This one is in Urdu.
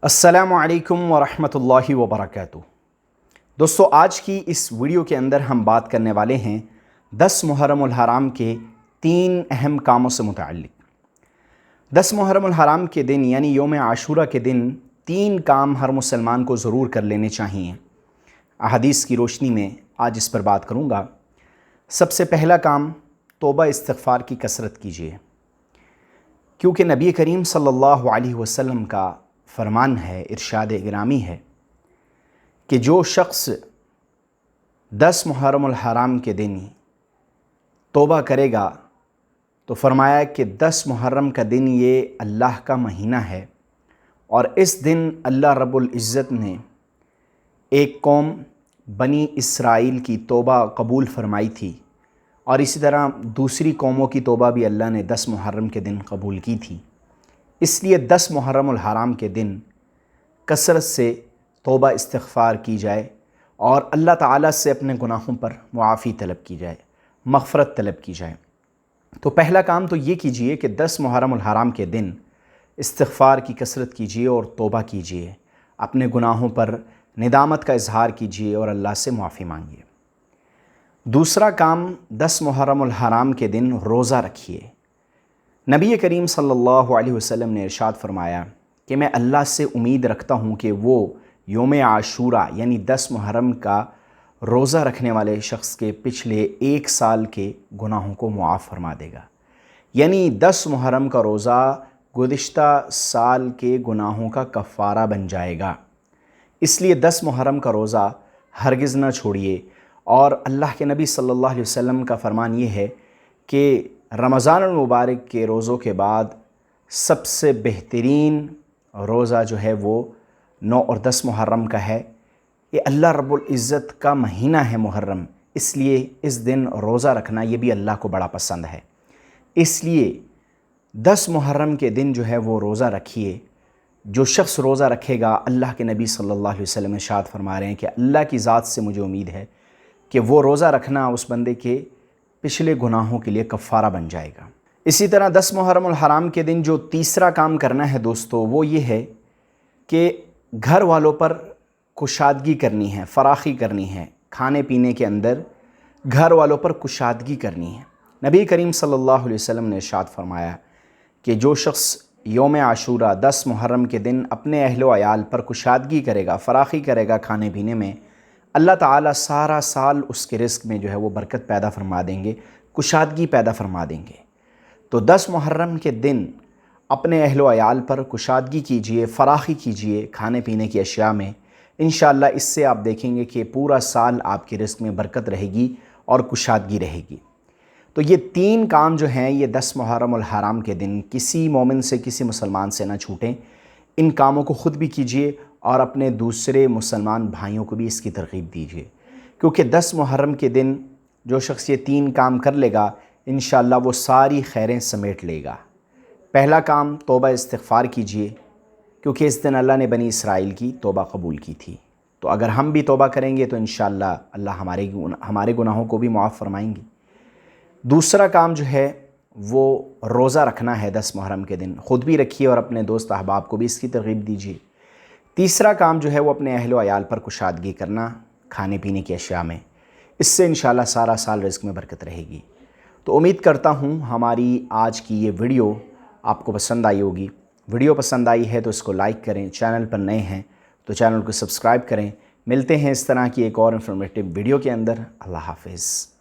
السلام علیکم ورحمۃ اللہ وبرکاتہ۔ دوستو، آج کی اس ویڈیو کے اندر ہم بات کرنے والے ہیں 10 محرم الحرام کے 3 اہم کاموں سے متعلق۔ 10 محرم الحرام کے دن یعنی یوم عاشورہ کے دن 3 کام ہر مسلمان کو ضرور کر لینے چاہیے۔ احادیث کی روشنی میں آج اس پر بات کروں گا۔ سب سے پہلا کام توبہ استغفار کی کثرت کیجیے، کیونکہ نبی کریم صلی اللہ علیہ وسلم کا فرمان ہے، ارشاد گرامی ہے کہ جو شخص 10 محرم الحرام کے دن توبہ کرے گا تو فرمایا کہ 10 محرم کا دن یہ اللہ کا مہینہ ہے، اور اس دن اللہ رب العزت نے ایک قوم بنی اسرائیل کی توبہ قبول فرمائی تھی، اور اسی طرح دوسری قوموں کی توبہ بھی اللہ نے 10 محرم کے دن قبول کی تھی۔ اس لیے 10 محرم الحرام کے دن کثرت سے توبہ استغفار کی جائے اور اللہ تعالیٰ سے اپنے گناہوں پر معافی طلب کی جائے، مغفرت طلب کی جائے۔ تو پہلا کام تو یہ کیجئے کہ 10 محرم الحرام کے دن استغفار کی کثرت کیجئے اور توبہ کیجئے، اپنے گناہوں پر ندامت کا اظہار کیجئے اور اللہ سے معافی مانگیے۔ دوسرا کام 10 محرم الحرام کے دن روزہ رکھیے۔ نبی کریم صلی اللہ علیہ وسلم نے ارشاد فرمایا کہ میں اللہ سے امید رکھتا ہوں کہ وہ یوم عاشورہ یعنی 10 محرم کا روزہ رکھنے والے شخص کے پچھلے 1 سال کے گناہوں کو معاف فرما دے گا۔ یعنی 10 محرم کا روزہ گزشتہ سال کے گناہوں کا کفارہ بن جائے گا۔ اس لیے 10 محرم کا روزہ ہرگز نہ چھوڑیے، اور اللہ کے نبی صلی اللہ علیہ وسلم کا فرمان یہ ہے کہ رمضان المبارک کے روزوں کے بعد سب سے بہترین روزہ جو ہے وہ 9 اور 10 محرم کا ہے۔ یہ اللہ رب العزت کا مہینہ ہے محرم، اس لیے اس دن روزہ رکھنا یہ بھی اللہ کو بڑا پسند ہے۔ اس لیے 10 محرم کے دن جو ہے وہ روزہ رکھیے۔ جو شخص روزہ رکھے گا، اللہ کے نبی صلی اللہ علیہ وسلم ارشاد فرما رہے ہیں کہ اللہ کی ذات سے مجھے امید ہے کہ وہ روزہ رکھنا اس بندے کے پچھلے گناہوں کے لیے کفارہ بن جائے گا۔ اسی طرح 10 محرم الحرام کے دن جو تیسرا کام کرنا ہے دوستو، وہ یہ ہے کہ گھر والوں پر کشادگی کرنی ہے، فراخی کرنی ہے۔ کھانے پینے کے اندر گھر والوں پر کشادگی کرنی ہے۔ نبی کریم صلی اللہ علیہ وسلم نے ارشاد فرمایا کہ جو شخص یوم عاشورہ 10 محرم کے دن اپنے اہل و عیال پر کشادگی کرے گا، فراخی کرے گا کھانے پینے میں، اللہ تعالیٰ سارا سال اس کے رزق میں جو ہے وہ برکت پیدا فرما دیں گے، کشادگی پیدا فرما دیں گے۔ تو 10 محرم کے دن اپنے اہل و عیال پر کشادگی کیجئے، فراخی کیجئے کھانے پینے کی اشیاء میں۔ انشاءاللہ اس سے آپ دیکھیں گے کہ پورا سال آپ کے رزق میں برکت رہے گی اور کشادگی رہے گی۔ تو یہ 3 کام جو ہیں یہ 10 محرم الحرام کے دن کسی مومن سے، کسی مسلمان سے نہ چھوٹیں۔ ان کاموں کو خود بھی کیجئے اور اپنے دوسرے مسلمان بھائیوں کو بھی اس کی ترغیب دیجئے، کیونکہ 10 محرم کے دن جو شخص یہ 3 کام کر لے گا انشاءاللہ وہ ساری خیریں سمیٹ لے گا۔ پہلا کام توبہ استغفار کیجئے، کیونکہ اس دن اللہ نے بنی اسرائیل کی توبہ قبول کی تھی۔ تو اگر ہم بھی توبہ کریں گے تو انشاءاللہ اللہ ہمارے گناہوں کو بھی معاف فرمائیں گے۔ دوسرا کام جو ہے وہ روزہ رکھنا ہے 10 محرم کے دن، خود بھی رکھیے اور اپنے دوست احباب کو بھی اس کی ترغیب دیجیے۔ تیسرا کام جو ہے وہ اپنے اہل و عیال پر کشادگی کرنا کھانے پینے کی اشیاء میں، اس سے انشاءاللہ سارا سال رزق میں برکت رہے گی۔ تو امید کرتا ہوں ہماری آج کی یہ ویڈیو آپ کو پسند آئی ہوگی۔ ویڈیو پسند آئی ہے تو اس کو لائک کریں، چینل پر نئے ہیں تو چینل کو سبسکرائب کریں۔ ملتے ہیں اس طرح کی ایک اور انفارمیٹیو ویڈیو کے اندر۔ اللہ حافظ۔